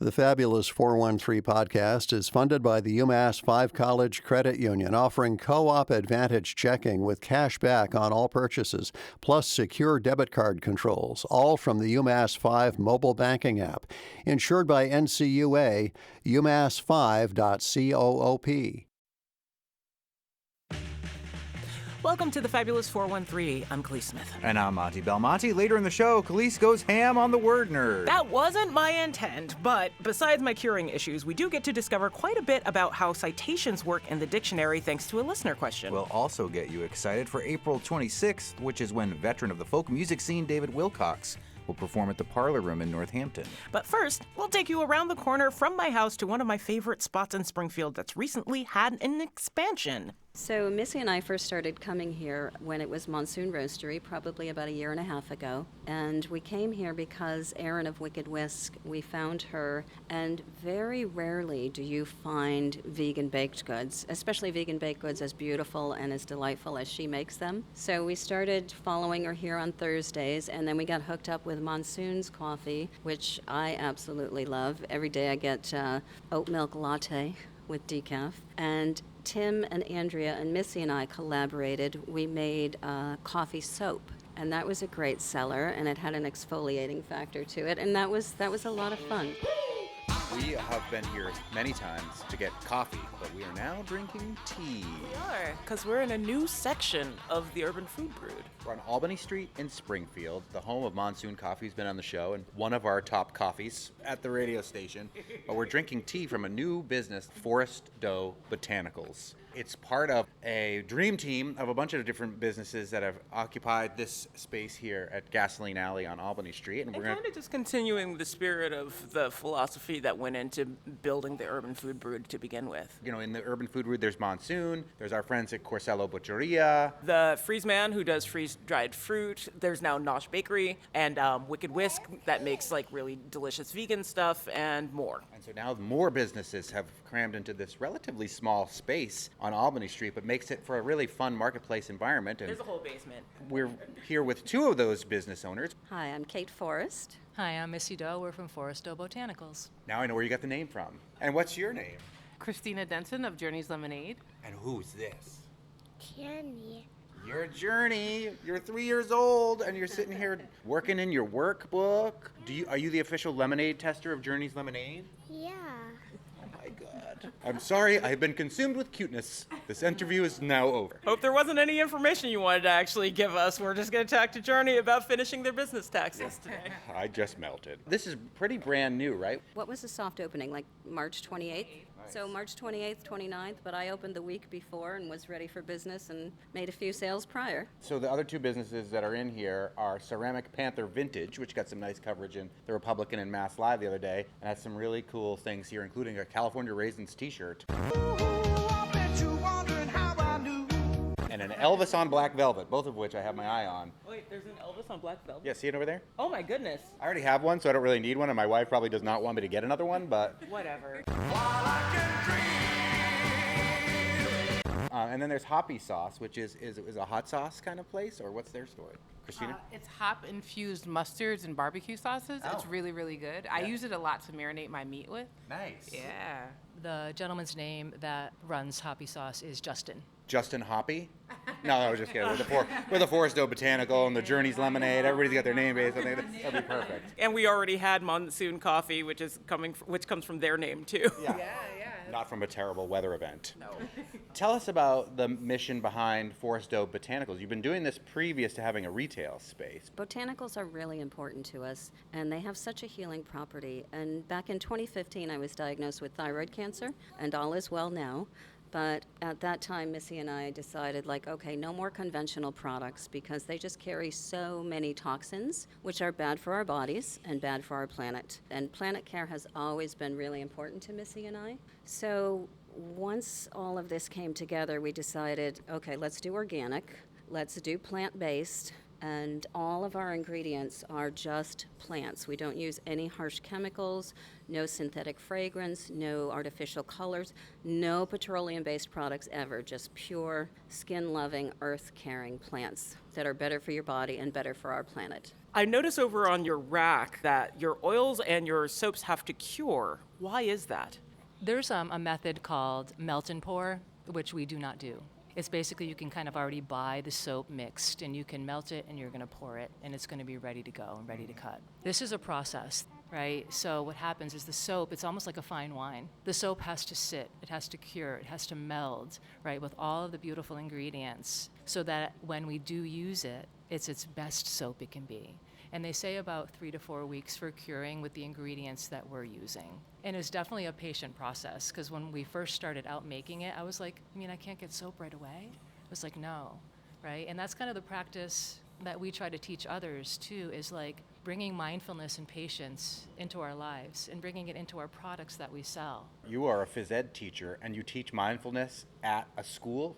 The Fabulous 413 podcast is funded by the UMass 5 College Credit Union, offering Co-op Advantage checking with cash back on all purchases, plus secure debit card controls, all from the UMass 5 mobile banking app. Insured by NCUA, umass5.coop. Welcome to the Fabulous 413. I'm Khalees Smith. And I'm Monty Belmonte. Later in the show, Khalees goes ham on the word nerd. That wasn't my intent, but besides my curing issues, we do get to discover quite a bit about how citations work in the dictionary thanks to a listener question. We'll also get you excited for April 26th, which is when veteran of the folk music scene David Wilcox will perform at the Parlor Room in Northampton. But first, we'll take you around the corner from my house to one of my favorite spots in Springfield that's recently had an expansion. So Missy and I first started coming here when it was Monsoon Roastery, probably about a year and a half ago. And we came here because Erin of Wicked Whisk, we found her, and very rarely do you find vegan baked goods, especially vegan baked goods as beautiful and as delightful as she makes them. So we started following her here on Thursdays, and then we got hooked up with Monsoon's coffee, which I absolutely love. Every day I get oat milk latte with decaf. And Tim and Andrea and Missy and I collaborated. We made coffee soap, and that was a great seller, and it had an exfoliating factor to it, and that was a lot of fun. We have been here many times to get coffee, but we are now drinking tea. We are, because we're in a new section of the Urban Food Brood. We're on Albany Street in Springfield. The home of Monsoon Coffee's been on the show and one of our top coffees at the radio station. But we're drinking tea from a new business, Forest Dough Botanicals. It's part of a dream team of a bunch of different businesses that have occupied this space here at Gasoline Alley on Albany Street. And we're kind of just continuing the spirit of the philosophy that went into building the Urban Food Brood to begin with. You know, in the Urban Food Brood, there's Monsoon, there's our friends at Corsello Butcheria. The Freeze Man, who does freeze-dried fruit. There's now Nosh Bakery, and Wicked Whisk, that makes like really delicious vegan stuff, and more. And so now more businesses have crammed into this relatively small space on Albany Street, but makes it for a really fun marketplace environment. And there's a whole basement. We're here with two of those business owners. Hi, I'm Kate Forrest. Hi, I'm Missy Doe. We're from Forest Dough Botanicals. Now I know where you got the name from. And what's your name? Christina Denson of Journey's Lemonade. And who's this? Journey. You're Journey. You're 3 years old, and you're sitting here working in your workbook. Are you the official lemonade tester of Journey's Lemonade? Yeah. Oh my God. I'm sorry, I've been consumed with cuteness. This interview is now over. Hope there wasn't any information you wanted to actually give us. We're just going to talk to Journey about finishing their business taxes today. I just melted. This is pretty brand new, right? What was the soft opening, like March 28th? Nice. So March 28th, 29th, but I opened the week before and was ready for business and made a few sales prior. So the other two businesses that are in here are Ceramic Panther Vintage, which got some nice coverage in The Republican and Mass Live the other day, and has some really cool things here, including a California Raisins t-shirt. And an Elvis on Black Velvet, both of which I have my eye on. Wait, there's an Elvis on Black Velvet? Yeah, see it over there? Oh my goodness. I already have one, so I don't really need one, and my wife probably does not want me to get another one, but... Whatever. And then there's Hoppy Sauce, which is a hot sauce kind of place, or what's their story? Christina? It's hop-infused mustards and barbecue sauces. Oh. It's really, really good. I use it a lot to marinate my meat with. Nice. Yeah. The gentleman's name that runs Hoppy Sauce is Justin. Justin Hoppy? No, I was just kidding. We're the Forest Dough Botanical and the Journey's Lemonade. Everybody's got their name based. I think that'll be perfect. And we already had Monsoon Coffee, which comes from their name too. Yeah. Not from a terrible weather event. No. Tell us about the mission behind Forest Dough Botanicals. You've been doing this previous to having a retail space. Botanicals are really important to us, and they have such a healing property. And back in 2015, I was diagnosed with thyroid cancer, and all is well now. But at that time, Missy and I decided, okay, no more conventional products because they just carry so many toxins, which are bad for our bodies and bad for our planet. And planet care has always been really important to Missy and I. So once all of this came together, we decided, okay, let's do organic, let's do plant-based, and all of our ingredients are just plants. We don't use any harsh chemicals, no synthetic fragrance, no artificial colors, no petroleum-based products ever, just pure, skin-loving, earth-caring plants that are better for your body and better for our planet. I notice over on your rack that your oils and your soaps have to cure. Why is that? There's a method called melt and pour, which we do not do. It's basically you can kind of already buy the soap mixed and you can melt it and you're going to pour it and it's going to be ready to go and ready to cut. This is a process, right? So what happens is the soap, it's almost like a fine wine. The soap has to sit, it has to cure, it has to meld, right, with all of the beautiful ingredients so that when we do use it, it's its best soap it can be. And they say about 3 to 4 weeks for curing with the ingredients that we're using. And it's definitely a patient process because when we first started out making it, I was like, I can't get soap right away. I was like, no, right? And that's kind of the practice that we try to teach others too, is like bringing mindfulness and patience into our lives and bringing it into our products that we sell. You are a phys ed teacher and you teach mindfulness at a school?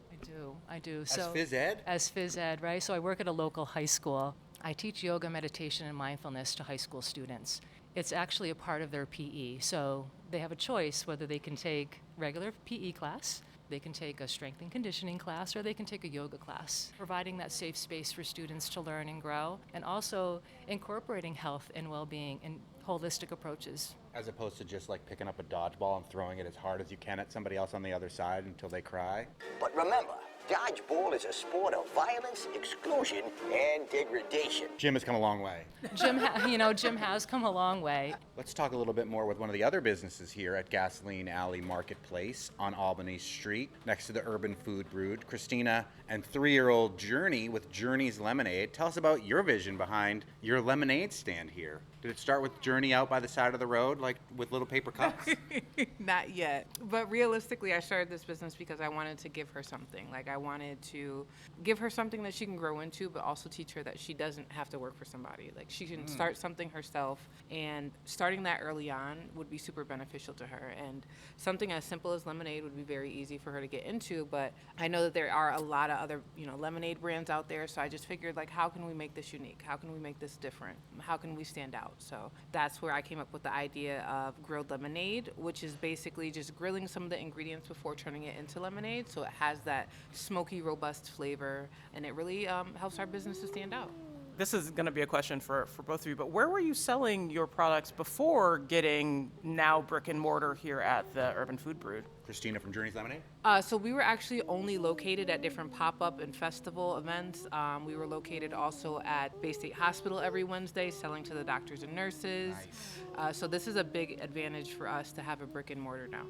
I do. As phys ed? As phys ed, right? So I work at a local high school. I teach yoga, meditation, and mindfulness to high school students. It's actually a part of their PE. So they have a choice whether they can take regular PE class, they can take a strength and conditioning class, or they can take a yoga class, providing that safe space for students to learn and grow, and also incorporating health and well-being in holistic approaches. As opposed to just like picking up a dodgeball and throwing it as hard as you can at somebody else on the other side until they cry. But remember, dodgeball is a sport of violence, exclusion, and degradation. Jim has come a long way. Jim has come a long way. Let's talk a little bit more with one of the other businesses here at Gasoline Alley Marketplace on Albany Street, next to the Urban Food Brood. Christina and 3-year-old Journey with Journey's Lemonade. Tell us about your vision behind your lemonade stand here. Did it start with Journey out by the side of the road, like with little paper cups? Not yet. But realistically, I started this business because I wanted to give her something. Like, I wanted to give her something that she can grow into, but also teach her that she doesn't have to work for somebody. Like, she can start something herself, and starting that early on would be super beneficial to her. And something as simple as lemonade would be very easy for her to get into, but I know that there are a lot of other, lemonade brands out there, so I just figured, like, how can we make this unique? How can we make this different? How can we stand out? So that's where I came up with the idea of grilled lemonade, which is basically just grilling some of the ingredients before turning it into lemonade, so it has that smoky, robust flavor, and it really helps our business to stand out. This is going to be a question for both of you, but where were you selling your products before getting now brick and mortar here at the Urban Food Brood? Christina from Journey's Lemonade? So we were actually only located at different pop-up and festival events. We were located also at Bay State Hospital every Wednesday, selling to the doctors and nurses. Nice. So this is a big advantage for us to have a brick and mortar now.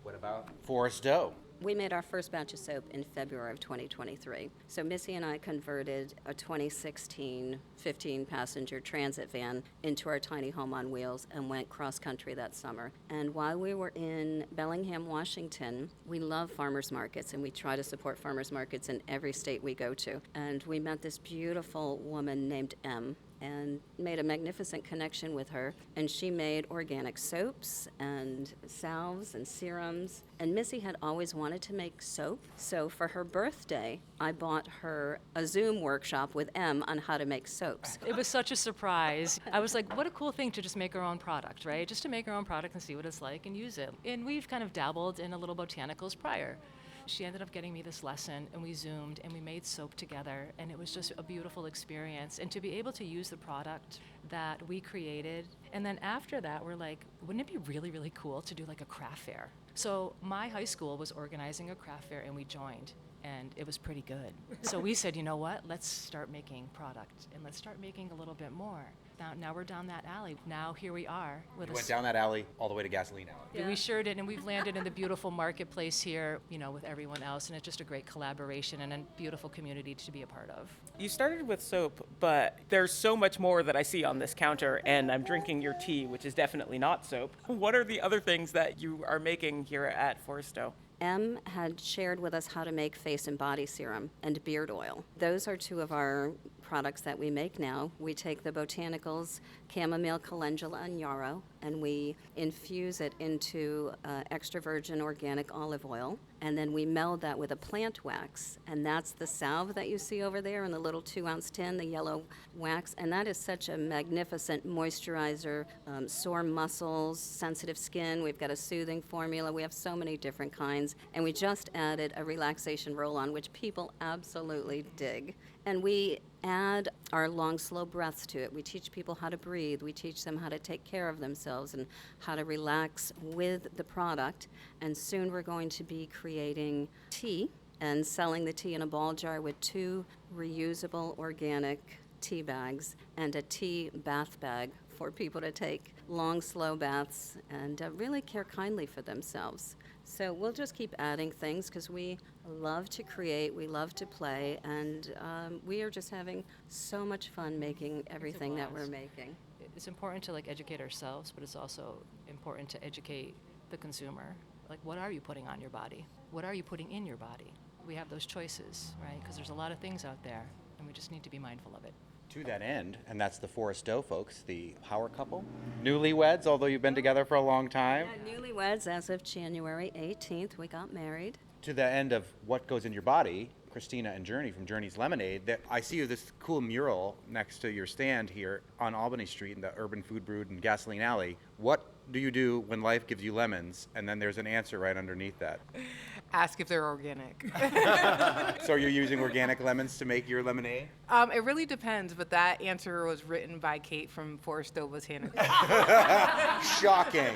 What about Forest Dough? We made our first batch of soap in February of 2023. So Missy and I converted a 2016 15-passenger transit van into our tiny home on wheels and went cross-country that summer. And while we were in Bellingham, Washington, we love farmers markets, and we try to support farmers markets in every state we go to. And we met this beautiful woman named Em, and made a magnificent connection with her. And she made organic soaps and salves and serums. And Missy had always wanted to make soap. So for her birthday, I bought her a Zoom workshop with Em on how to make soaps. It was such a surprise. I was like, what a cool thing to just make our own product, right? Just to make our own product and see what it's like and use it. And we've kind of dabbled in a little botanicals prior. She ended up getting me this lesson, and we Zoomed, and we made soap together, and it was just a beautiful experience. And to be able to use the product that we created, and then after that, we're like, wouldn't it be really, really cool to do like a craft fair? So my high school was organizing a craft fair, and we joined, and it was pretty good. So we said, you know what, let's start making product, and let's start making a little bit more. Now we're down that alley. Now here we are. You went down that alley all the way to Gasoline Alley. Yeah. We sure did, and we've landed in the beautiful marketplace here, with everyone else, and it's just a great collaboration and a beautiful community to be a part of. You started with soap, but there's so much more that I see on this counter, and I'm drinking your tea, which is definitely not soap. What are the other things that you are making here at Forest Dough? Em had shared with us how to make face and body serum and beard oil. Those are two of our products that we make now. We take the botanicals, chamomile, calendula, and yarrow, and we infuse it into extra virgin organic olive oil, and then we meld that with a plant wax, and that's the salve that you see over there in the little 2-ounce tin, the yellow wax, and that is such a magnificent moisturizer, sore muscles, sensitive skin. We've got a soothing formula. We have so many different kinds, and we just added a relaxation roll-on, which people absolutely dig. And we add our long, slow breaths to it. We teach people how to breathe. We teach them how to take care of themselves and how to relax with the product. And soon we're going to be creating tea and selling the tea in a ball jar with 2 reusable organic tea bags and a tea bath bag for people to take long, slow baths and really care kindly for themselves. So we'll just keep adding things because we love to create, we love to play, and we are just having so much fun making everything that we're making. It's important to educate ourselves, but it's also important to educate the consumer. What are you putting on your body? What are you putting in your body? We have those choices, right? Because there's a lot of things out there, and we just need to be mindful of it. To that end, and that's the Forest Dough folks, the power couple. Newlyweds, although you've been together for a long time. Yeah, newlyweds as of January 18th, we got married. To the end of what goes in your body, Christina and Journey from Journey's Lemonade, that I see this cool mural next to your stand here on Albany Street in the Urban Food Brewed and Gasoline Alley. What do you do when life gives you lemons? And then there's an answer right underneath that. Ask if they're organic. So you're using organic lemons to make your lemonade? It really depends, but that answer was written by Kate from Forest Dough Botanicals. Shocking.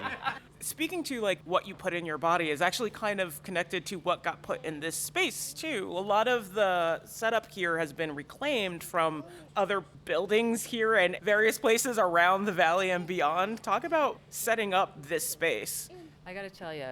Speaking to what you put in your body is actually kind of connected to what got put in this space too. A lot of the setup here has been reclaimed from other buildings here and various places around the valley and beyond. Talk about setting up this space. I got to tell you,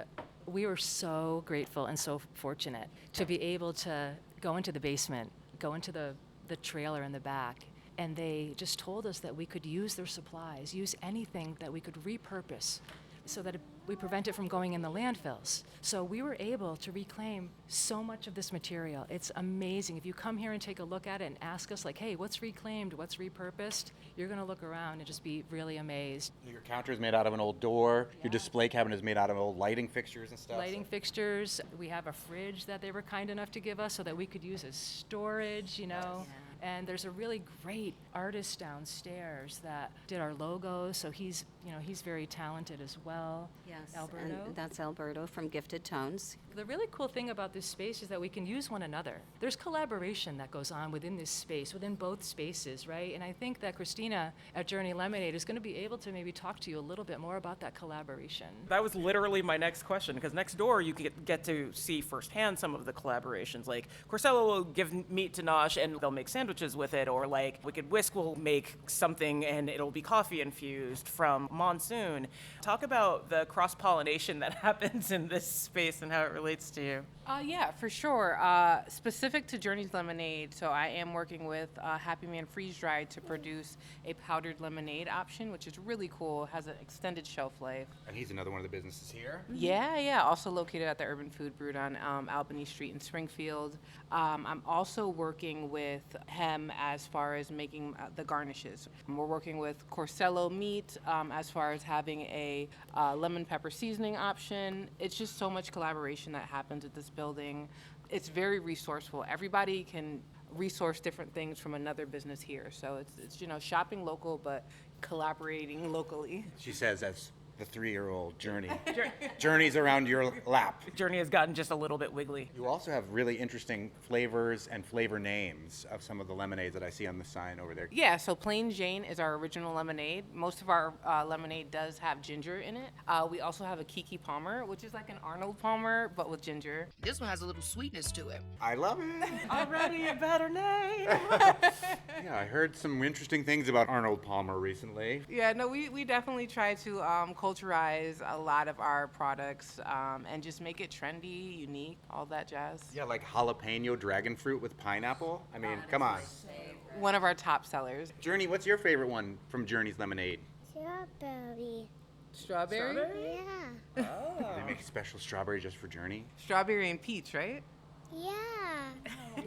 we were so grateful and so fortunate to be able to go into the basement, go into the trailer in the back, and they just told us that we could use their supplies, use anything that we could repurpose so that we prevent it from going in the landfills. So we were able to reclaim so much of this material. It's amazing. If you come here and take a look at it and ask us hey, what's reclaimed, what's repurposed, you're gonna look around and just be really amazed. Your counter is made out of an old door. Your display cabinet is made out of old lighting fixtures and stuff. Lighting fixtures. We have a fridge that they were kind enough to give us so that we could use as storage, And there's a really great artist downstairs that did our logos, so he's very talented as well. Yes, Alberto. and that's Alberto from Gifted Tones. The really cool thing about this space is that we can use one another. There's collaboration that goes on within this space, within both spaces, right? And I think that Christina at Journey Lemonade is going to be able to maybe talk to you a little bit more about that collaboration. That was literally my next question, because next door you get to see firsthand some of the collaborations. Corsello will give meat to Nosh and they'll make sandwiches with it, or Wicked Whisk will make something and it'll be coffee infused from Monsoon. Talk about the cross-pollination that happens in this space and how it relates to you. Yeah, for sure. Specific to Journey's Lemonade, so I am working with Happy Man Freeze Dried to produce a powdered lemonade option, which is really cool, has an extended shelf life. And he's another one of the businesses here. Yeah, also located at the Urban Food Brewed on Albany Street in Springfield. I'm also working with him as far as making the garnishes. We're working with Corsello Meat as far as having a lemon pepper seasoning option. It's just so much collaboration that happens at this building. It's very resourceful. Everybody can resource different things from another business here. So it's shopping local, but collaborating locally. She says as the 3-year-old Journey. Journey's around your lap. Journey has gotten just a little bit wiggly. You also have really interesting flavors and flavor names of some of the lemonades that I see on the sign over there. Yeah, so Plain Jane is our original lemonade. Most of our lemonade does have ginger in it. We also have a Kiki Palmer, which is like an Arnold Palmer, but with ginger. This one has a little sweetness to it. I love it. Already a better name. Yeah, I heard some interesting things about Arnold Palmer recently. Yeah, no, we definitely try to culturize a lot of our products and just make it trendy, unique, all that jazz. Yeah, like jalapeno dragon fruit with pineapple. I mean, come on. One of our top sellers. Journey, what's your favorite one from Journey's Lemonade? Strawberry. Strawberry? Yeah. They make a special strawberry just for Journey. Strawberry and peach, right? Yeah. Can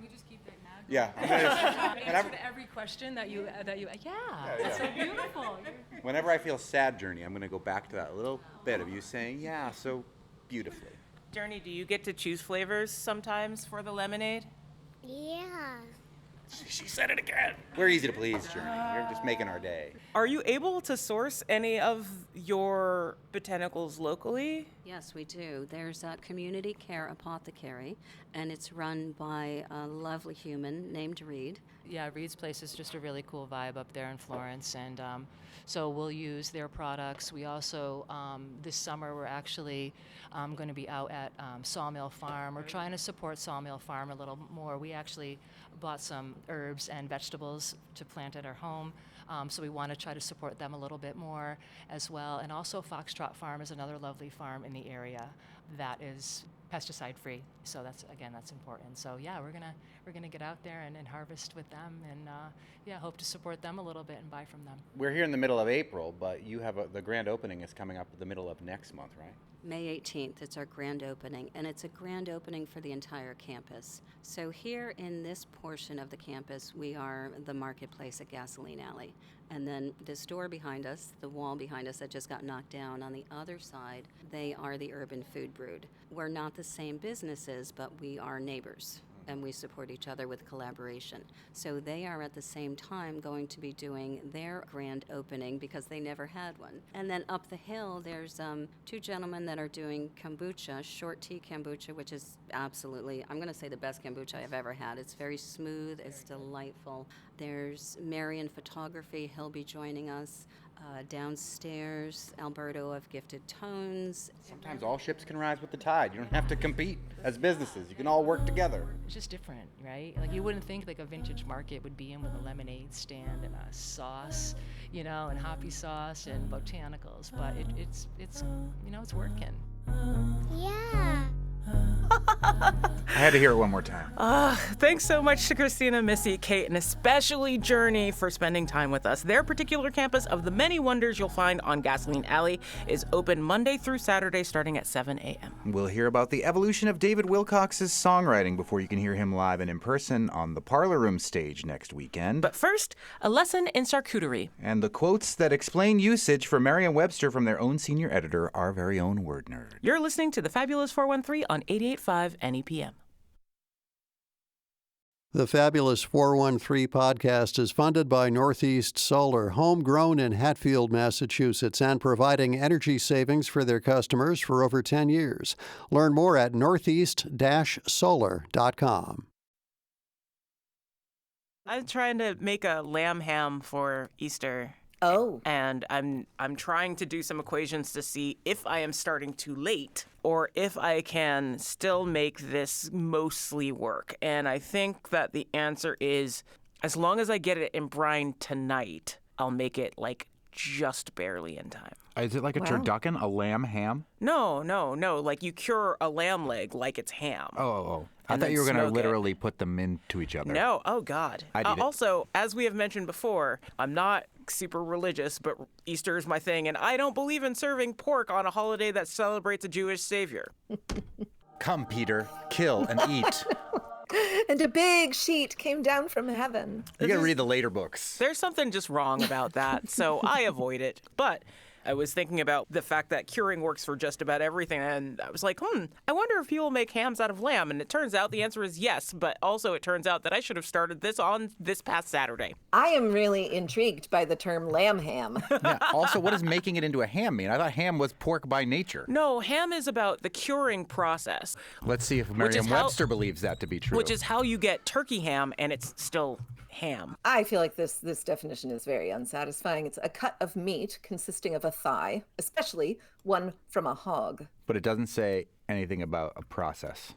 we just keep that now? Yeah. Answer to every question that you that's so beautiful. Whenever I feel sad, Journey, I'm going to go back to that little bit of you saying, yeah, so beautifully. Journey, do you get to choose flavors sometimes for the lemonade? Yeah. She said it again. We're easy to please, Journey. You're just making our day. Are you able to source any of your botanicals locally? Yes, we do. There's a community care apothecary, and it's run by a lovely human named Reed. Yeah, Reed's Place is just a really cool vibe up there in Florence, and so we'll use their products. We also, this summer, we're actually going to be out at Sawmill Farm. We're trying to support Sawmill Farm a little more. We actually bought some herbs and vegetables to plant at our home, so we want to try to support them a little bit more as well. And also Foxtrot Farm is another lovely farm in the area that is pesticide free, so that's important. So yeah, we're gonna get out there and harvest with them, and hope to support them a little bit and buy from them. We're here in the middle of April, but you have the grand opening is coming up at the middle of next month, right? May 18th, it's our grand opening, and it's a grand opening for the entire campus. So here in this portion of the campus, we are the marketplace at Gasoline Alley. And then this door behind us, the wall behind us that just got knocked down, on the other side, they are the Urban Food Brood. We're not the same businesses, but we are neighbors, and we support each other with collaboration. So they are at the same time going to be doing their grand opening because they never had one. And then up the hill, there's two gentlemen that are doing kombucha, short tea kombucha, which is absolutely, I'm going to say, the best kombucha I've ever had. It's very smooth, it's delightful. There's Marion Photography, he'll be joining us. Downstairs, Alberto of Gifted Tones. Sometimes all ships can rise with the tide. You don't have to compete as businesses. You can all work together. It's just different, right? Like you wouldn't think like a vintage market would be in with a lemonade stand and a sauce, and hoppy sauce and botanicals, but it's working. Yeah. I had to hear it one more time. Thanks so much to Christina, Missy, Kate, and especially Journey for spending time with us. Their particular campus of the many wonders you'll find on Gasoline Alley is open Monday through Saturday starting at 7 a.m. We'll hear about the evolution of David Wilcox's songwriting before you can hear him live and in person on the Parlor Room stage next weekend. But first, a lesson in charcuterie. And the quotes that explain usage from Merriam-Webster from their own senior editor, our very own word nerd. You're listening to the Fabulous 413 on 88.5 NEPM. The Fabulous 413 podcast is funded by Northeast Solar, homegrown in Hatfield, Massachusetts, and providing energy savings for their customers for over 10 years. Learn more at northeast-solar.com. I'm trying to make a lamb ham for Easter. Oh. And I'm trying to do some equations to see if I am starting too late or if I can still make this mostly work. And I think that the answer is, as long as I get it in brine tonight, I'll make it like just barely in time. Is it like a turducken, a lamb ham? No. Like you cure a lamb leg like it's ham. Oh. I And thought then you were going to smoke it. literally put them into each other. No. Oh, God. I'd eat it. Also, as we have mentioned before, I'm not super religious, but Easter is my thing, and I don't believe in serving pork on a holiday that celebrates a Jewish savior. Come, Peter, kill and eat. And a big sheet came down from heaven. You got to read the later books. There's something just wrong about that, so I avoid it. But I was thinking about the fact that curing works for just about everything, and I was like, I wonder if people make hams out of lamb. And it turns out the answer is yes, but also it turns out that I should have started this on this past Saturday. I am really intrigued by the term lamb ham. Yeah. Also, what does making it into a ham mean? I thought ham was pork by nature. No, ham is about the curing process. Let's see if Merriam-Webster believes that to be true. Which is how you get turkey ham, and it's still ham. I feel like this definition is very unsatisfying. It's a cut of meat consisting of a thigh, especially one from a hog. But it doesn't say anything about a process.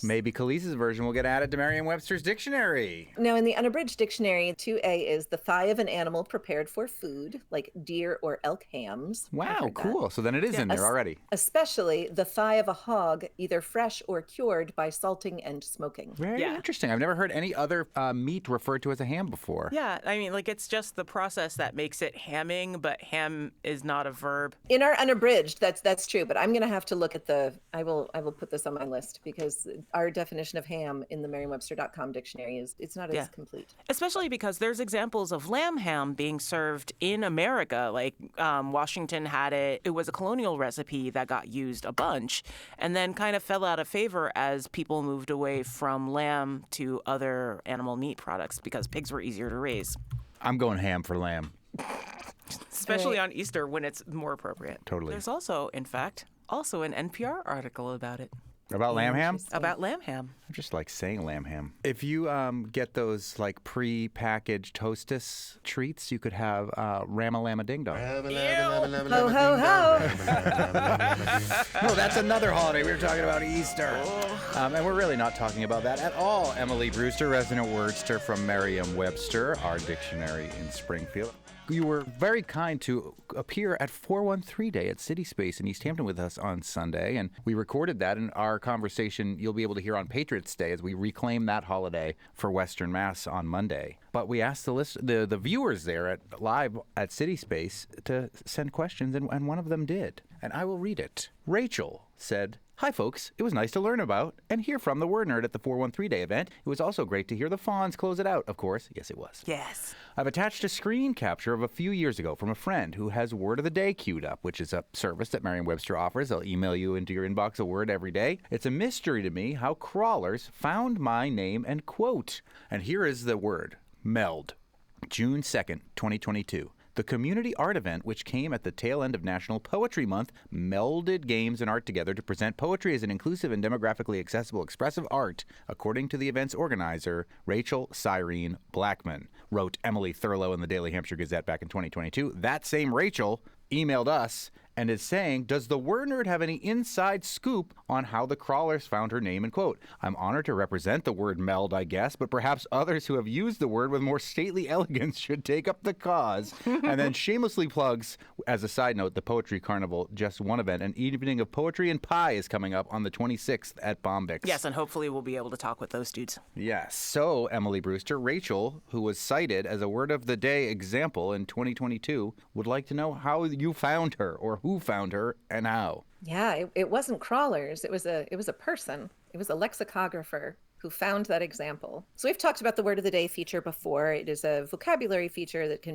Maybe Khalees's version will get added to Merriam-Webster's dictionary. Now, in the unabridged dictionary, 2A is the thigh of an animal prepared for food, like deer or elk hams. Wow, cool. So then it is in there already. Especially the thigh of a hog, either fresh or cured by salting and smoking. Very interesting. I've never heard any other meat referred to as a ham before. Yeah, I mean, like, it's just the process that makes it hamming, but ham is not a verb. In our unabridged, that's true, but I'm going to have to look at I will put this on my list because our definition of ham in the Merriam-Webster.com dictionary it's not as complete. Especially because there's examples of lamb ham being served in America. Like Washington had it. It was a colonial recipe that got used a bunch and then kind of fell out of favor as people moved away from lamb to other animal meat products because pigs were easier to raise. I'm going ham for lamb. Especially on Easter when it's more appropriate. Totally. There's also, in fact, an NPR article about it. About lamb ham? About lamb ham. I just like saying lamb ham. If you get those like pre-packaged Hostess treats, you could have Ram-a-Lamma Ding Dong. Ho, ho, ho. No, that's another holiday. We were talking about Easter. And we're really not talking about that at all. Emily Brewster, resident wordster from Merriam-Webster, our dictionary in Springfield. You were very kind to appear at 413 Day at City Space in East Hampton with us on Sunday, and we recorded that in our conversation you'll be able to hear on Patriots Day as we reclaim that holiday for Western Mass on Monday. But we asked the viewers there live at City Space to send questions, and one of them did. And I will read it. Rachel said, "Hi, folks. It was nice to learn about and hear from the Word Nerd at the 413 Day event. It was also great to hear the Fonz close it out, of course." Yes, it was. Yes. I've attached a screen capture of a few years ago from a friend who has Word of the Day queued up, which is a service that Merriam-Webster offers. They'll email you into your inbox a word every day. It's a mystery to me how crawlers found my name and quote. And here is the word, meld. June 2nd, 2022. The community art event, which came at the tail end of National Poetry Month, melded games and art together to present poetry as an inclusive and demographically accessible expressive art, according to the event's organizer, Rachel Cyrene Blackman, wrote Emily Thurlow in the Daily Hampshire Gazette back in 2022. That same Rachel emailed us and is saying, does the Word Nerd have any inside scoop on how the crawlers found her name and quote? I'm honored to represent the word meld, I guess, but perhaps others who have used the word with more stately elegance should take up the cause. And then shamelessly plugs, as a side note, the Poetry Carnival, just one event, an evening of poetry and pie is coming up on the 26th at Bombyx. Yes, and hopefully we'll be able to talk with those dudes. Yes. So, Emily Brewster, Rachel, who was cited as a Word of the Day example in 2022, would like to know how you found her, or who found her and how. Yeah, it wasn't crawlers. It was a person. It was a lexicographer who found that example. So we've talked about the Word of the Day feature before. It is a vocabulary feature that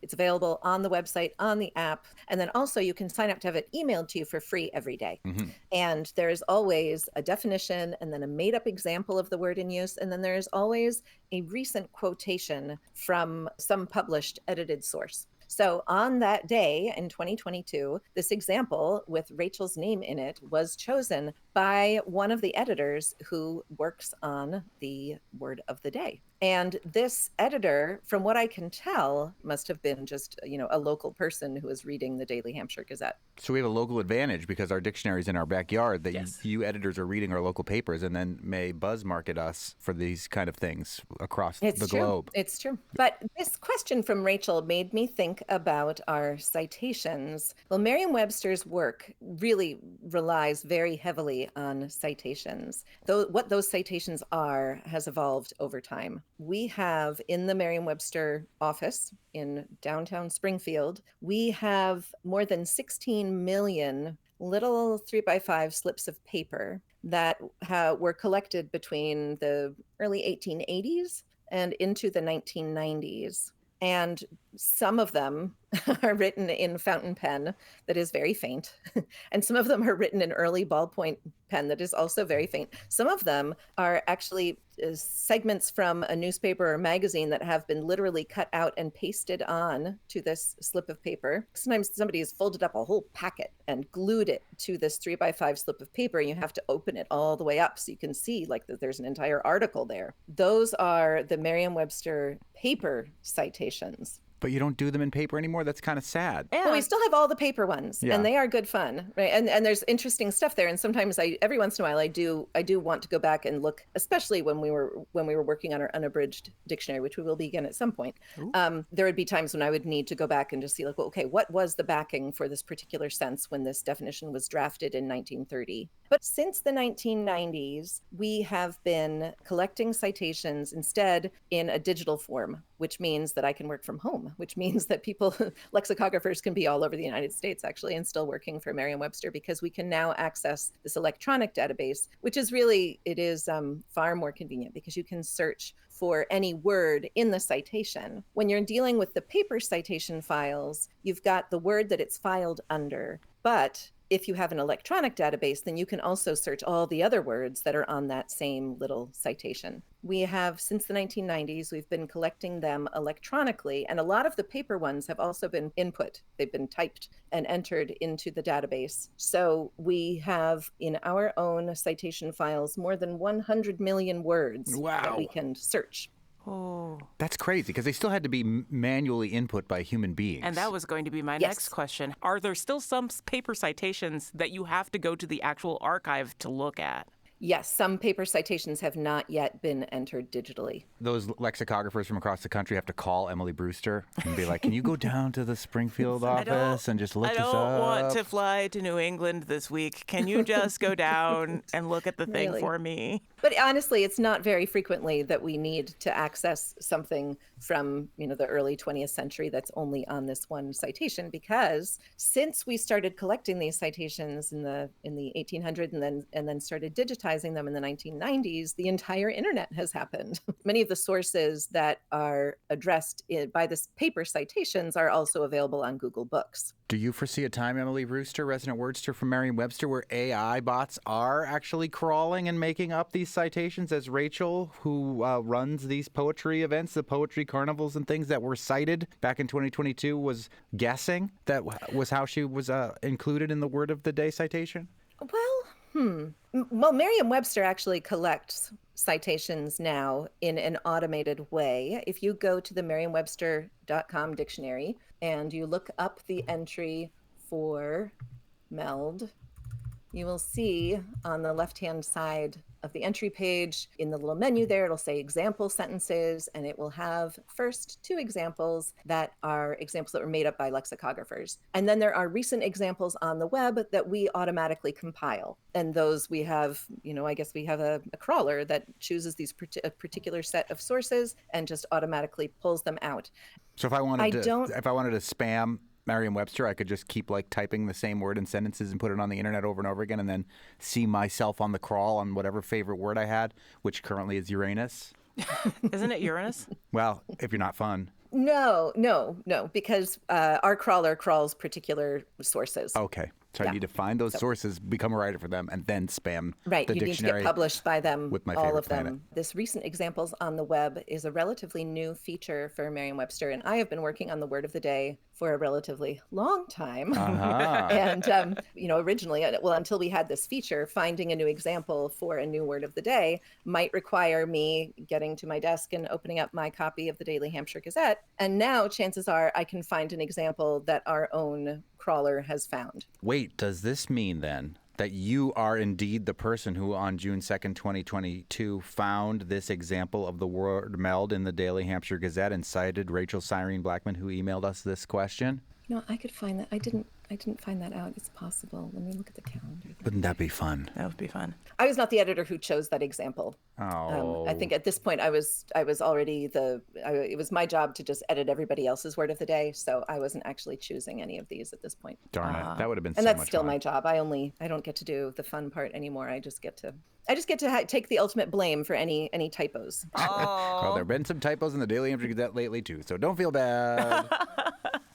it's available on the website, on the app, and then also you can sign up to have it emailed to you for free every day. Mm-hmm. And there's always a definition and then a made-up example of the word in use, and then there's always a recent quotation from some published edited source. So on that day in 2022, this example with Rachel's name in it was chosen by one of the editors who works on the Word of the Day. And this editor, from what I can tell, must have been just, a local person who was reading the Daily Hampshire Gazette. So we have a local advantage because our dictionary's in our backyard that yes. you editors are reading our local papers and then may buzz market us for these kind of things across the globe. It's true. But this question from Rachel made me think about our citations. Well, Merriam-Webster's work really relies very heavily on citations. Though what those citations are has evolved over time. We have in the Merriam-Webster office in downtown Springfield, we have more than 16 million little 3x5 slips of paper that were collected between the early 1880s and into the 1990s. And some of them are written in fountain pen that is very faint. And some of them are written in early ballpoint pen that is also very faint. Some of them are actually segments from a newspaper or magazine that have been literally cut out and pasted on to this slip of paper. Sometimes somebody has folded up a whole packet and glued it to this 3x5 slip of paper. And you have to open it all the way up so you can see that there's an entire article there. Those are the Merriam-Webster paper citations. But you don't do them in paper anymore? That's kind of sad. Yeah. Well, we still have all the paper ones, yeah. And they are good fun, right? And there's interesting stuff there. And sometimes every once in a while, I do want to go back and look, especially when we were working on our unabridged dictionary, which we will be again at some point. There would be times when I would need to go back and just see, okay, what was the backing for this particular sense when this definition was drafted in 1930? But since the 1990s, we have been collecting citations instead in a digital form, which means that I can work from home, which means that people, lexicographers can be all over the United States actually and still working for Merriam-Webster, because we can now access this electronic database, which is really, it is far more convenient because you can search for any word in the citation. When you're dealing with the paper citation files, you've got the word that it's filed under, but if you have an electronic database, then you can also search all the other words that are on that same little citation. We have, since the 1990s, we've been collecting them electronically, and a lot of the paper ones have also been input. They've been typed and entered into the database. So we have in our own citation files more than 100 million words that we can search. Oh. That's crazy, because they still had to be manually input by human beings. And that was going to be my next question. Are there still some paper citations that you have to go to the actual archive to look at? Yes, some paper citations have not yet been entered digitally. Those lexicographers from across the country have to call Emily Brewster and be like, can you go down to the Springfield office and just look this up? I don't want to fly to New England this week. Can you just go down and look at the thing for me? But honestly, it's not very frequently that we need to access something from, the early 20th century that's only on this one citation, because since we started collecting these citations in the 1800s and then started digitizing them in the 1990s, the entire internet has happened. Many of the sources that are addressed by this paper citations are also available on Google Books. Do you foresee a time, Emily Brewster, resident wordster from Merriam-Webster, where AI bots are actually crawling and making up these citations, as Rachel, who runs these poetry events, the poetry carnivals and things that were cited back in 2022, was guessing that was how she was included in the Word of the Day citation? Well, Merriam-Webster actually collects citations now in an automated way. If you go to the merriam-webster.com dictionary and you look up the entry for meld, you will see on the left-hand side of the entry page, in the little menu there, it'll say example sentences, and it will have first two examples that are examples that were made up by lexicographers. And then there are recent examples on the web that we automatically compile. And those we have, I guess we have a crawler that chooses a particular set of sources and just automatically pulls them out. So if I wanted to spam Merriam-Webster, I could just keep typing the same word in sentences and put it on the internet over and over again, and then see myself on the crawl on whatever favorite word I had, which currently is Uranus. Isn't it Uranus? Well, if you're not fun. No, because our crawler crawls particular sources. Okay. So I need to find those sources, become a writer for them, and then spam the dictionary. Need to get published by them, with my all favorite of them. planet. This recent examples on the web is a relatively new feature for Merriam-Webster, and I have been working on the word of the day for a relatively long time. And, originally, until we had this feature, finding a new example for a new word of the day might require me getting to my desk and opening up my copy of the Daily Hampshire Gazette. And now chances are I can find an example that our own crawler has found. Wait, does this mean then that you are indeed the person who on June 2nd, 2022 found this example of the word meld in the Daily Hampshire Gazette and cited Rachel Cyrene Blackman, who emailed us this question? I could find that. I didn't find that out. It's possible. Let me look at the calendar. Wouldn't that be fun? That would be fun. I was not the editor who chose that example. Oh. I think at this point I was already it was my job to just edit everybody else's word of the day, so I wasn't actually choosing any of these at this point. Darn it. That would have been so much fun. And that's still my job. I don't get to do the fun part anymore. I just get to take the ultimate blame for any typos. Oh. Well, there have been some typos in the Daily Hampshire Gazette lately too, so don't feel bad.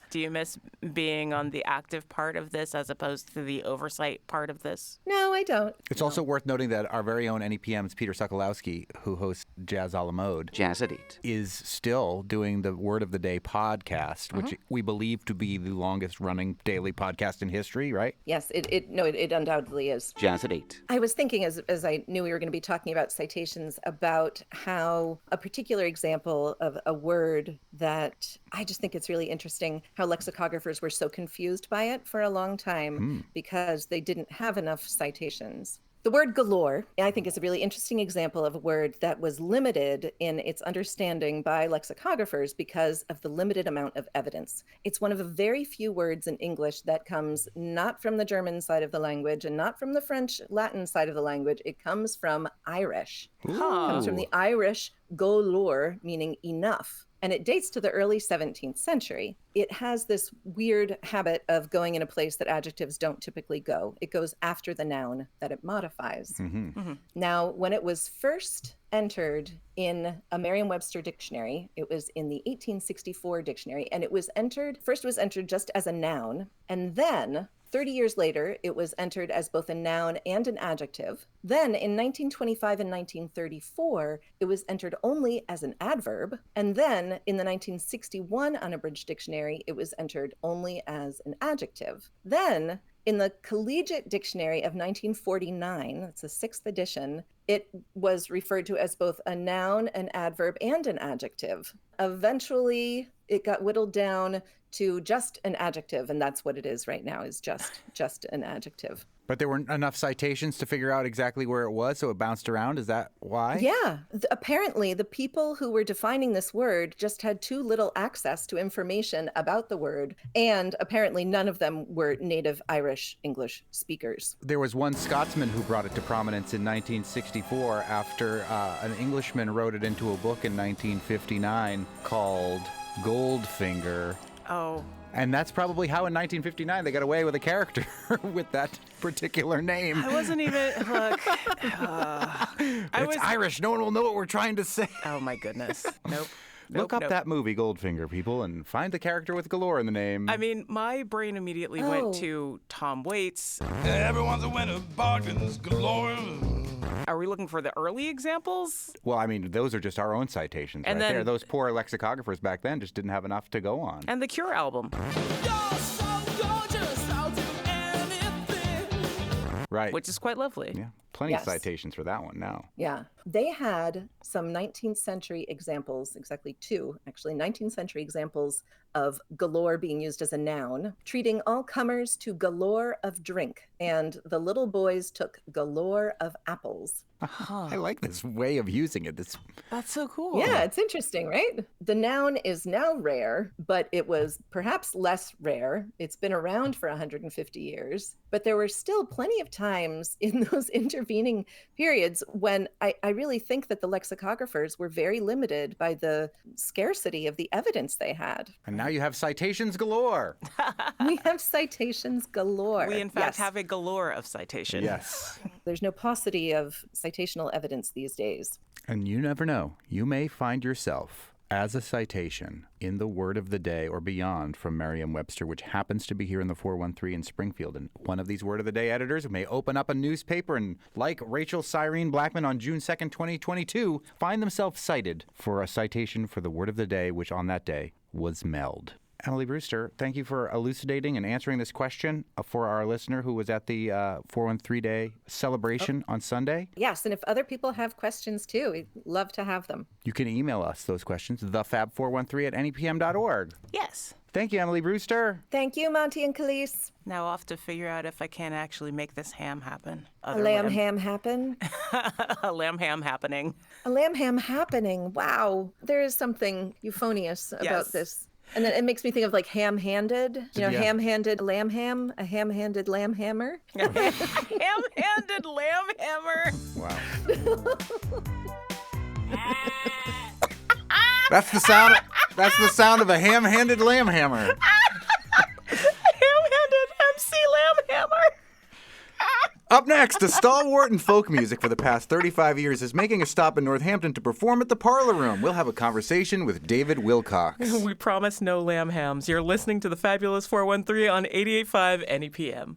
Do you miss being on the active part of this as opposed to the oversight part of this? No, I don't. It's also worth noting that our very own NEPM's Peter Sokolowski, who hosts Jazz a la Mode, Jazz at 8, is still doing the Word of the Day podcast, which we believe to be the longest running daily podcast in history, right? Yes, it undoubtedly is. Jazz at 8. I was thinking as I knew we were going to be talking about citations, about how a particular example of a word that I just think it's really interesting how lexicographers were so confused by it for a long time because they didn't have enough citations. The word galore, I think, is a really interesting example of a word that was limited in its understanding by lexicographers because of the limited amount of evidence. It's one of the very few words in English that comes not from the German side of the language and not from the French Latin side of the language. It comes from Irish. It comes from the Irish galore, meaning enough. And it dates to the early 17th century. It has this weird habit of going in a place that adjectives don't typically go. It goes after the noun that it modifies. Now, when it was first entered in a Merriam-Webster dictionary, it was in the 1864 dictionary, and it was entered just as a noun, and then 30 years later, it was entered as both a noun and an adjective. Then in 1925 and 1934, it was entered only as an adverb. And then in the 1961 unabridged dictionary, it was entered only as an adjective. Then in the Collegiate Dictionary of 1949, that's the 6th edition, it was referred to as both a noun, an adverb, and an adjective. Eventually, it got whittled down to just an adjective, and that's what it is right now, is just an adjective. But there weren't enough citations to figure out exactly where it was, so it bounced around. Is that why? Yeah. Apparently, the people who were defining this word just had too little access to information about the word, and apparently none of them were native Irish English speakers. There was one Scotsman who brought it to prominence in 1964 after an Englishman wrote it into a book in 1959 called Goldfinger. Oh. And that's probably how in 1959 they got away with a character with that particular name. I wasn't even, look. It's Irish. No one will know what we're trying to say. Oh, my goodness. Nope. Look up that movie, Goldfinger, people, and find the character with galore in the name. I mean, my brain immediately went to Tom Waits. Everyone's a winner, bargains galore. Are we looking for the early examples? Well, I mean, those are just our own citations And right then- there. Those poor lexicographers back then just didn't have enough to go on. And the Cure album. Right. Which is quite lovely. Yeah, plenty of Yes. citations for that one now. Yeah. They had some 19th century examples, exactly two, actually, 19th century examples of galore being used as a noun, treating all comers to galore of drink. And the little boys took galore of apples. I like this way of using it. That's so cool. Yeah, it's interesting, right? The noun is now rare, but it was perhaps less rare. It's been around for 150 years, but there were still plenty of times in those intervening periods when I really think that the lexicographers were very limited by the scarcity of the evidence they had. And now you have citations galore. We have citations galore. We, in fact, Yes. have a galore of citation. Yes. There's no paucity of citational evidence these days. And you never know. You may find yourself as a citation in the word of the day or beyond from Merriam-Webster, which happens to be here in the 413 in Springfield. And one of these word of the day editors may open up a newspaper and, like Rachel Cyrene Blackman on June 2nd, 2022, find themselves cited for a citation for the word of the day, which on that day was meld. Emily Brewster, thank you for elucidating and answering this question for our listener who was at the 413 Day celebration on Sunday. Yes, and if other people have questions too, we'd love to have them. You can email us those questions, thefab413@nepm.org. Yes. Thank you, Emily Brewster. Thank you, Monty and Khalees. Now off to figure out if I can actually make this ham happen. A lamb ham happen. A lamb ham happening. A lamb ham happening. Wow. There is something euphonious about Yes. this. And then it makes me think of like ham-handed, Yeah. ham-handed lamb ham, a ham-handed lamb hammer. Ham-handed lamb hammer. Wow. That's the sound. That's the sound of a ham-handed lamb hammer. Ham-handed MC lamb hammer. Up next, a stalwart in folk music for the past 35 years is making a stop in Northampton to perform at the Parlor Room. We'll have a conversation with David Wilcox. We promise no lamb hams. You're listening to the Fabulous 413 on 88.5 NEPM.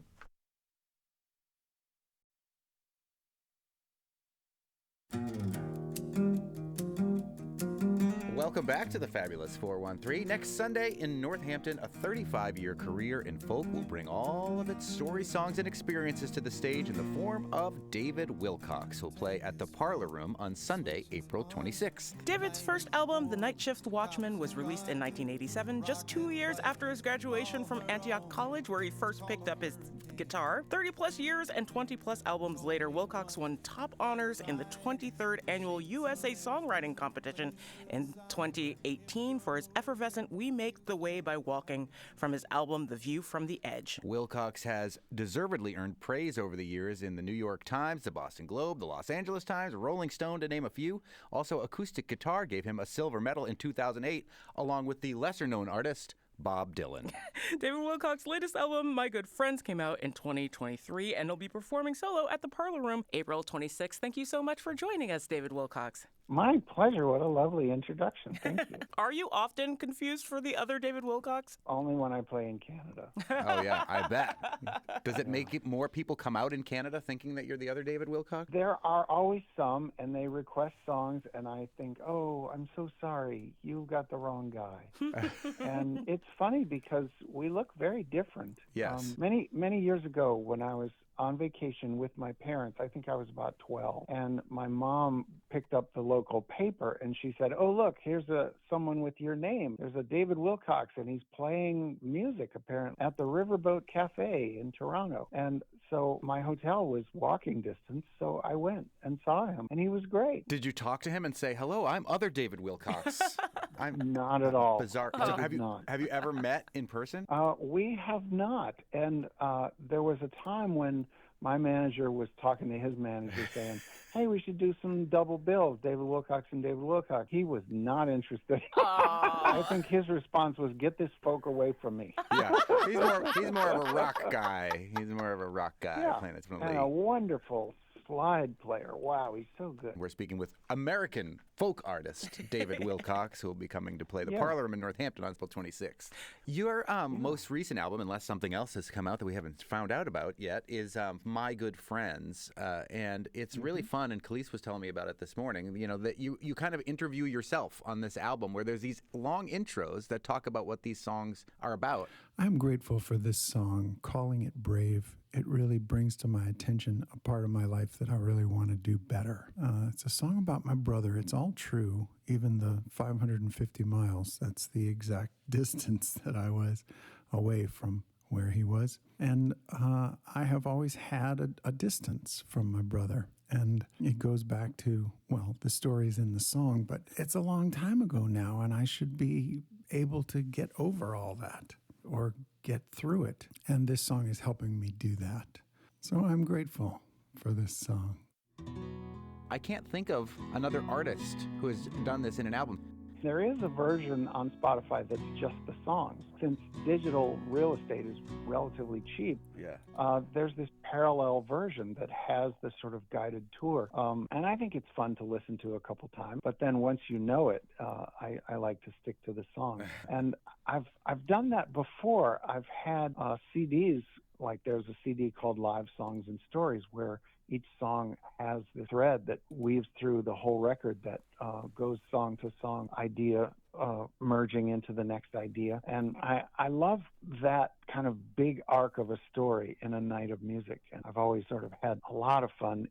Welcome back to the Fabulous 413. Next Sunday in Northampton, a 35-year career in folk will bring all of its stories, songs, and experiences to the stage in the form of David Wilcox, who'll play at the Parlor Room on Sunday, April 26th. David's first album, The Night Shift Watchman, was released in 1987, just 2 years after his graduation from Antioch College, where he first picked up his guitar. 30-plus years and 20-plus albums later, Wilcox won top honors in the 23rd Annual USA Songwriting Competition in 2018 for his effervescent We Make the Way by Walking from his album The View from the Edge. Wilcox has deservedly earned praise over the years in the New York Times, the Boston Globe, the Los Angeles Times, Rolling Stone, to name a few. Also, acoustic guitar gave him a silver medal in 2008, along with the lesser-known artist Bob Dylan. David Wilcox's latest album, My Good Friends, came out in 2023, and he'll be performing solo at the Parlor Room April 26th. Thank you so much for joining us, David Wilcox. My pleasure. What a lovely introduction. Thank you. Are you often confused for the other David Wilcox? Only when I play in Canada. Oh, yeah, I bet. Does it make more people come out in Canada thinking that you're the other David Wilcox? There are always some, and they request songs, and I think, oh, I'm so sorry. You got the wrong guy. And it's funny because we look very different. Yes. Many years ago when I was on vacation with my parents, I think I was about 12, and my mom picked up the local paper and she said, oh, look, here's someone with your name. There's a David Wilcox and he's playing music apparently at the Riverboat Cafe in Toronto. And so my hotel was walking distance, so I went and saw him and he was great. Did you talk to him and say, hello, I'm other David Wilcox? I'm not at all. Bizarre. So have you ever met in person? We have not. And there was a time when my manager was talking to his manager saying, hey, we should do some double bills, David Wilcox and David Wilcox. He was not interested. I think his response was, get this folk away from me. Yeah, he's more of a rock guy. He's more of a rock guy. Yeah, playing it and a wonderful slide player. Wow, he's so good. We're speaking with American folk artist David Wilcox, who will be coming to play the Parlor Room in Northampton on April 26th. Your most recent album, unless something else has come out that we haven't found out about yet, is My Good Friends, and it's really fun. And Khalees was telling me about it this morning. You know that you kind of interview yourself on this album, where there's these long intros that talk about what these songs are about. I'm grateful for this song, Calling It Brave. It really brings to my attention a part of my life that I really want to do better. It's a song about my brother. It's all true, even the 550 miles. That's the exact distance that I was away from where he was. And I have always had a distance from my brother. And it goes back to, well, the story's in the song, but it's a long time ago now, and I should be able to get over all that or get through it. And this song is helping me do that. So I'm grateful for this song. I can't think of another artist who has done this in an album. There is a version on Spotify that's just the songs. Since digital real estate is relatively cheap, there's this parallel version that has this sort of guided tour. And I think it's fun to listen to a couple times. But then once you know it, I like to stick to the song. And I've done that before. I've had CDs, like there's a CD called Live Songs and Stories, where each song has the thread that weaves through the whole record that goes song to song, idea merging into the next idea. And I love that kind of big arc of a story in a night of music. And I've always sort of had a lot of fun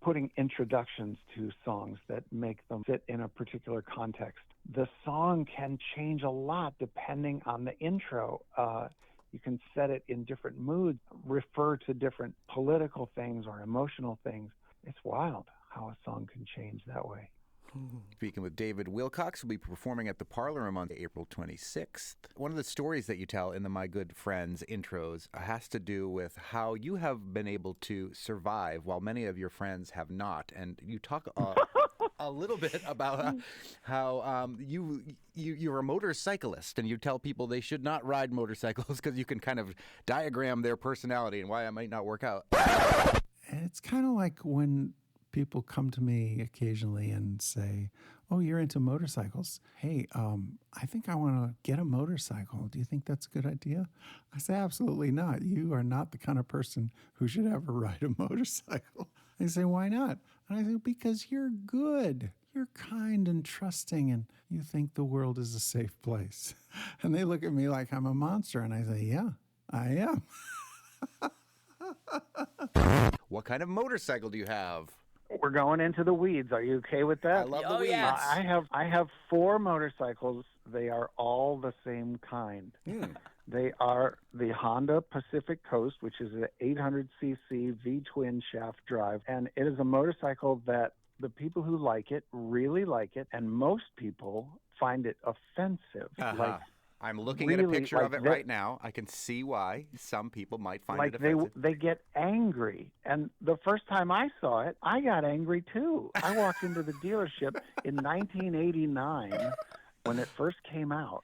putting introductions to songs that make them fit in a particular context. The song can change a lot depending on the intro. You can set it in different moods, refer to different political things or emotional things. It's wild how a song can change that way. Speaking with David Wilcox, will be performing at the Parlor Room on April 26th. One of the stories that you tell in the My Good Friends intros has to do with how you have been able to survive while many of your friends have not. And you talk a little bit about how you're a motorcyclist, and you tell people they should not ride motorcycles because you can kind of diagram their personality and why it might not work out. And it's kind of like when people come to me occasionally and say, oh, you're into motorcycles. Hey, I think I want to get a motorcycle. Do you think that's a good idea? I say, absolutely not. You are not the kind of person who should ever ride a motorcycle. They say, why not? And I say, because you're good. you're kind and trusting and you think the world is a safe place. And they look at me like I'm a monster. And I say, yeah, I am. What kind of motorcycle do you have? We're going into the weeds. Are you okay with that? I love the weeds. Yes. I have 4 motorcycles. They are all the same kind. They are the Honda Pacific Coast, which is an 800cc V-twin shaft drive. And it is a motorcycle that the people who like it really like it, and most people find it offensive. Like, I'm looking really, at a picture like of it they- right now. I can see why some people might find like it offensive. they get angry. And the first time I saw it, I got angry too. I walked into the dealership in 1989 when it first came out,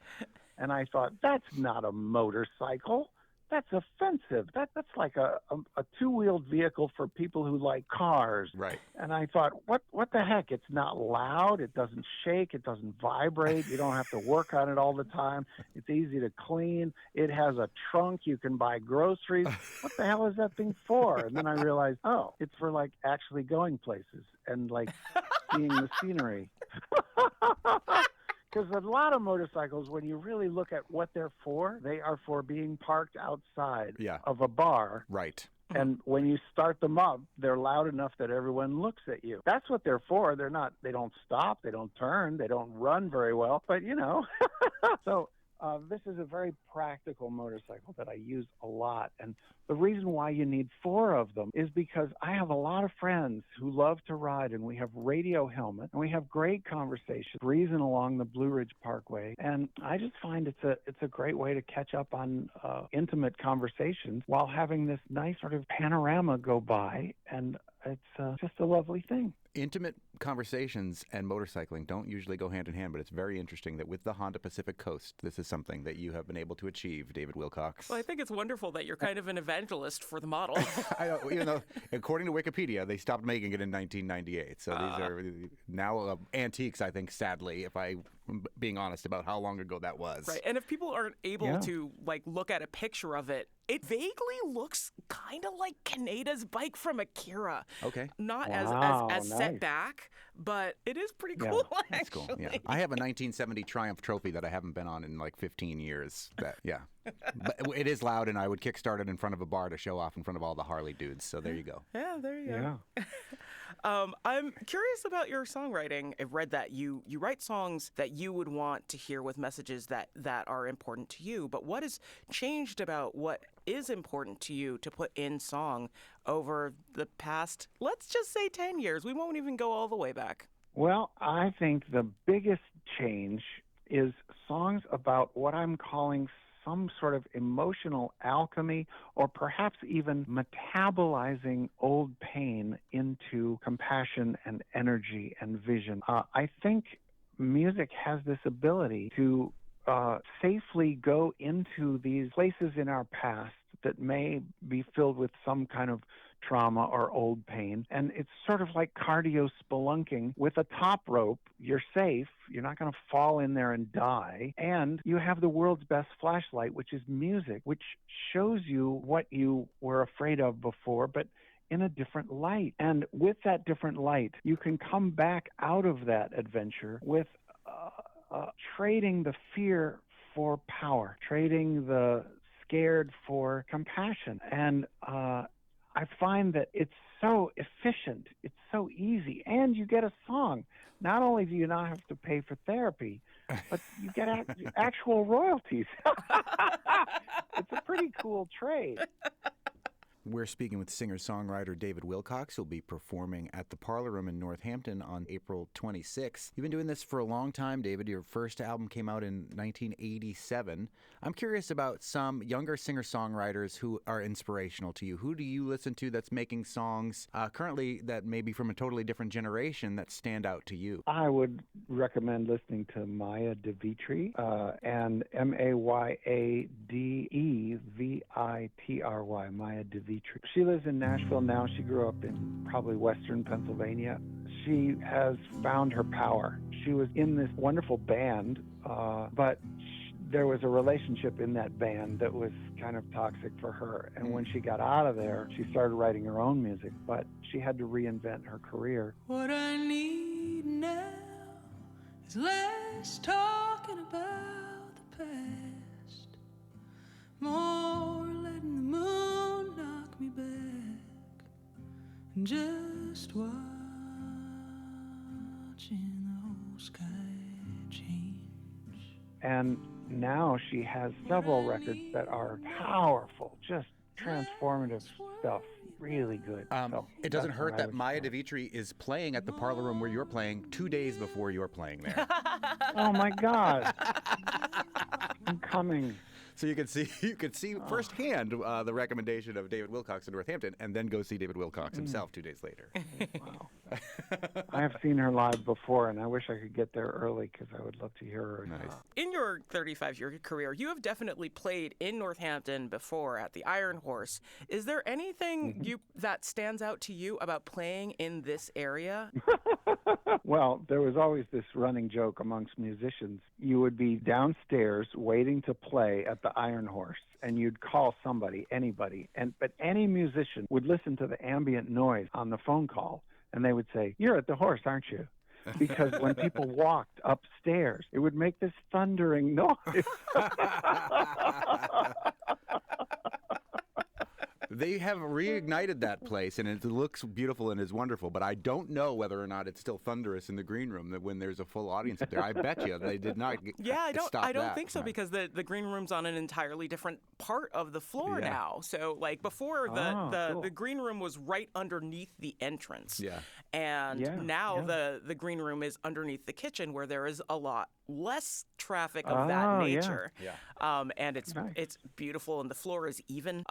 and I thought, that's not a motorcycle. That's offensive. That's like a two-wheeled vehicle for people who like cars. Right. And I thought, what the heck? It's not loud. It doesn't shake. It doesn't vibrate. You don't have to work on it all the time. It's easy to clean. It has a trunk. You can buy groceries. What the hell is that thing for? And then I realized, oh, it's for like actually going places and like seeing the scenery. Because a lot of motorcycles, when you really look at what they're for, they are for being parked outside of a bar. Right. And when you start them up, they're loud enough that everyone looks at you. That's what they're for. They don't stop, they don't turn, they don't run very well. But, you know, so this is a very practical motorcycle that I use a lot. And the reason why you need 4 of them is because I have a lot of friends who love to ride, and we have radio helmets, and we have great conversations breezing along the Blue Ridge Parkway. And I just find it's a great way to catch up on intimate conversations while having this nice sort of panorama go by. And it's just a lovely thing. Intimate conversations and motorcycling don't usually go hand in hand, but it's very interesting that with the Honda Pacific Coast, this is something that you have been able to achieve, David Wilcox. Well, I think it's wonderful that you're kind of an evangelist for the model. I know, even though, according to Wikipedia, they stopped making it in 1998. So these are now antiques, I think, sadly, if I'm being honest about how long ago that was. Right, and if people aren't able to like look at a picture of it, it vaguely looks kind of like Kaneda's bike from Akira. Okay. Not Wow, as nice. set back, but it is pretty cool, That's actually. cool. Yeah. I have a 1970 Triumph Trophy that I haven't been on in like 15 years. But it is loud, and I would kickstart it in front of a bar to show off in front of all the Harley dudes. So there you go. Yeah, there you go. I'm curious about your songwriting. I've read that you write songs that you would want to hear with messages that are important to you. But what has changed about what is important to you to put in song over the past, let's just say 10 years? We won't even go all the way back. Well, I think the biggest change is songs about what I'm calling some sort of emotional alchemy, or perhaps even metabolizing old pain into compassion and energy and vision. I think music has this ability to safely go into these places in our past that may be filled with some kind of trauma or old pain. And it's sort of like cardio spelunking. With a top rope, you're safe. You're not going to fall in there and die. And you have the world's best flashlight, which is music, which shows you what you were afraid of before, but in a different light. And with that different light, you can come back out of that adventure with trading the fear for power, trading the scared for compassion. And I find that it's so efficient, it's so easy, and you get a song. Not only do you not have to pay for therapy, but you get actual royalties. It's a pretty cool trade. We're speaking with singer-songwriter David Wilcox, who'll be performing at the Parlor Room in Northampton on April 26th. You've been doing this for a long time, David. Your first album came out in 1987. I'm curious about some younger singer-songwriters who are inspirational to you. Who do you listen to that's making songs currently that may be from a totally different generation that stand out to you? I would recommend listening to Maya DeVitri and Mayadeevitry, Maya DeVitri. She lives in Nashville now. She grew up in probably western Pennsylvania. She has found her power. She was in this wonderful band, but there was a relationship in that band that was kind of toxic for her. And when she got out of there, she started writing her own music, but she had to reinvent her career. What I need now It's less talking about the past, more letting the moon knock me back, and just watching the whole sky change. And now she has several records that are powerful, just transformative stuff. Really good. It doesn't hurt that Maya DeVitri is playing at the Parlor Room where you're playing 2 days before you're playing there. Oh my God. I'm coming. So you could see firsthand the recommendation of David Wilcox in Northampton, and then go see David Wilcox himself 2 days later. Wow. I have seen her live before, and I wish I could get there early because I would love to hear her. Nice. In your 35-year career, you have definitely played in Northampton before at the Iron Horse. Is there anything that stands out to you about playing in this area? Well, there was always this running joke amongst musicians. You would be downstairs waiting to play at the Iron Horse, and you'd call somebody, anybody, but any musician would listen to the ambient noise on the phone call, and they would say, "You're at the Horse, aren't you?" Because when people walked upstairs, it would make this thundering noise. They have reignited that place, and it looks beautiful and is wonderful, but I don't know whether or not it's still thunderous in the green room when there's a full audience up there. I bet you they did not stop I don't that. think so, because the green room's on an entirely different part of the floor now. So, like, before, the green room was right underneath the entrance. Yeah. And now the green room is underneath the kitchen, where there is a lot less traffic of that nature. And it's beautiful, and the floor is even.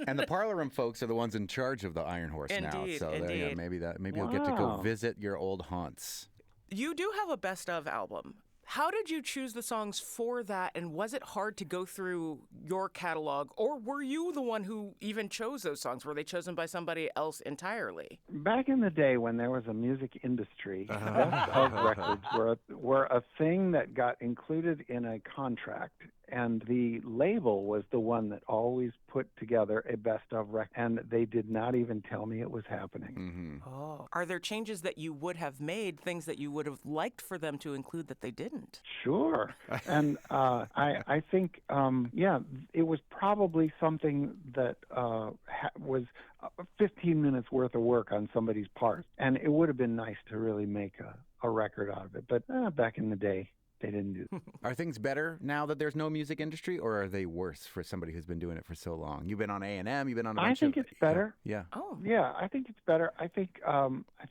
And the Parlor Room folks are the ones in charge of the Iron Horse now. So maybe you'll get to go visit your old haunts. You do have a best of album. How did you choose the songs for that, and was it hard to go through your catalog, or were you the one who even chose those songs? Were they chosen by somebody else entirely? Back in the day when there was a music industry, best of records were a thing that got included in a contract, and the label was the one that always put together a best of record, and they did not even tell me it was happening. Oh. Are there changes that you would have made, things that you would have liked for them to include that they didn't? Sure. And I think, it was probably something that was 15 minutes worth of work on somebody's part, and it would have been nice to really make a record out of it. But back in the day, they didn't do that. Are things better now that there's no music industry, or are they worse for somebody who's been doing it for so long? You've been on A&M, you've been on a bunch I think it's better. Yeah. Oh. Yeah, I think it's better. I think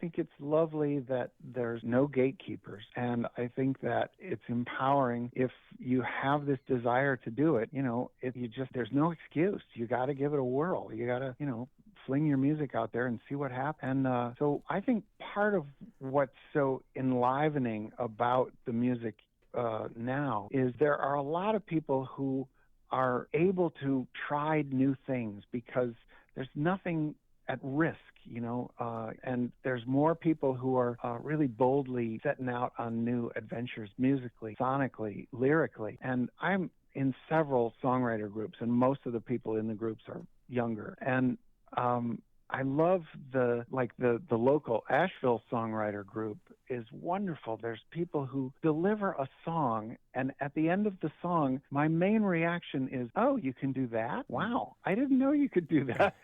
it's lovely that there's no gatekeepers, and I think that it's empowering if you have this desire to do it. There's no excuse. You got to give it a whirl. You got to, fling your music out there and see what happens. And so I think part of what's so enlivening about the music now is there are a lot of people who are able to try new things because there's nothing at risk, and there's more people who are really boldly setting out on new adventures musically, sonically, lyrically. And I'm in several songwriter groups, and most of the people in the groups are younger. And I love the local Asheville songwriter group is wonderful. There's people who deliver a song, and at the end of the song, my main reaction is, "Oh, you can do that? Wow, I didn't know you could do that."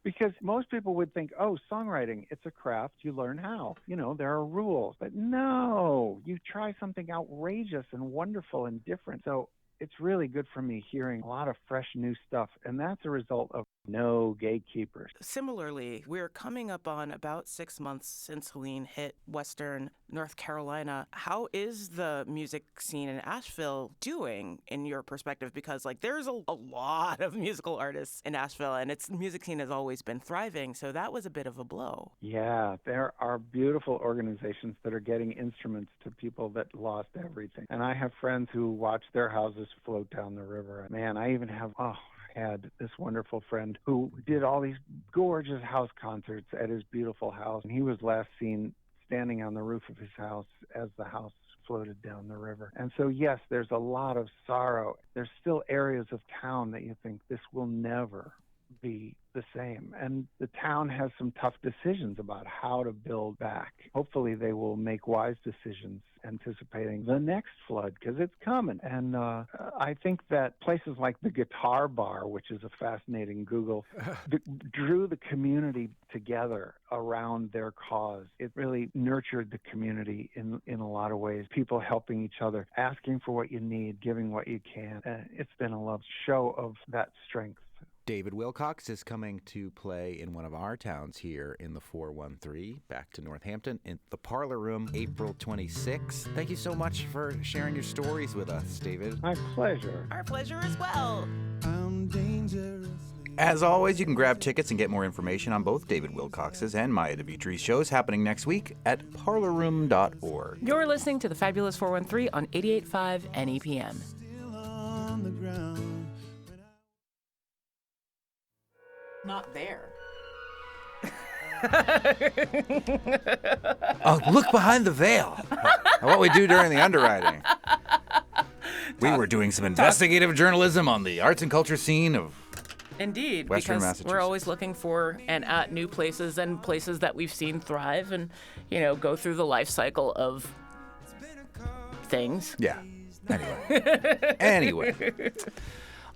Because most people would think, "Oh, songwriting, it's a craft. You learn how. There are rules." But no, you try something outrageous and wonderful and different. So it's really good for me hearing a lot of fresh new stuff, and that's a result of no gatekeepers. Similarly, we're coming up on about 6 months since Helene hit Western North Carolina. How is the music scene in Asheville doing in your perspective? Because there's a lot of musical artists in Asheville, and its music scene has always been thriving, so that was a bit of a blow. Yeah, there are beautiful organizations that are getting instruments to people that lost everything. And I have friends who watch their houses float down the river. Man, I even had this wonderful friend who did all these gorgeous house concerts at his beautiful house. And he was last seen standing on the roof of his house as the house floated down the river. And so, yes, there's a lot of sorrow. There's still areas of town that you think this will never be the same. And the town has some tough decisions about how to build back. Hopefully they will make wise decisions anticipating the next flood, because it's coming. And I think that places like the Guitar Bar, which is a fascinating Google, drew the community together around their cause. It really nurtured the community in a lot of ways. People helping each other, asking for what you need, giving what you can. It's been a love show of that strength. David Wilcox is coming to play in one of our towns here in the 413, back to Northampton, in the Parlor Room, April 26th. Thank you so much for sharing your stories with us, David. My pleasure. Our pleasure as well. I'm dangerous. As always, you can grab tickets and get more information on both David Wilcox's and Maya DeVitri's shows happening next week at parlorroom.org. You're listening to the Fabulous 413 on 88.5 NEPM. Still on the ground. Not there. Oh, look behind the veil. What we do during the underwriting. We were doing some investigative journalism on the arts and culture scene of Indeed, Western because Massachusetts. we're always looking for and at new places and places that we've seen thrive and, go through the life cycle of things. Yeah. Anyway.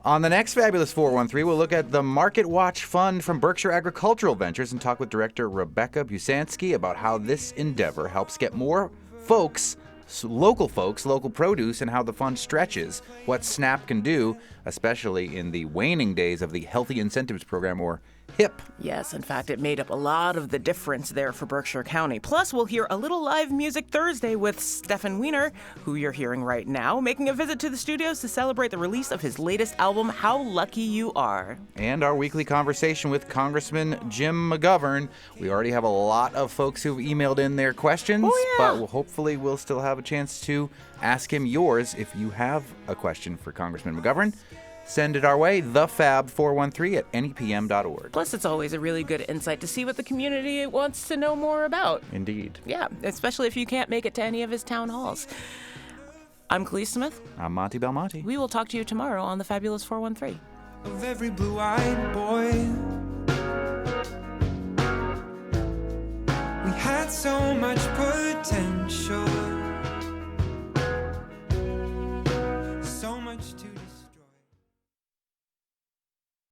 On the next Fabulous 413, we'll look at the Market Watch Fund from Berkshire Agricultural Ventures and talk with director Rebecca Busansky about how this endeavor helps get more local produce, and how the fund stretches what SNAP can do, especially in the waning days of the Healthy Incentives Program, or HIP. Yes, in fact, it made up a lot of the difference there for Berkshire County. Plus, we'll hear a little live music Thursday with Stefan Wiener, who you're hearing right now, making a visit to the studios to celebrate the release of his latest album, How Lucky You Are. And our weekly conversation with Congressman Jim McGovern. We already have a lot of folks who've emailed in their questions, but hopefully we'll still have a chance to ask him yours if you have a question for Congressman McGovern. Send it our way, thefab413@nepm.org. Plus, it's always a really good insight to see what the community wants to know more about. Indeed. Yeah, especially if you can't make it to any of his town halls. I'm Khalees Smith. I'm Monty Belmonte. We will talk to you tomorrow on the Fabulous 413. Of every blue-eyed boy, we had so much potential.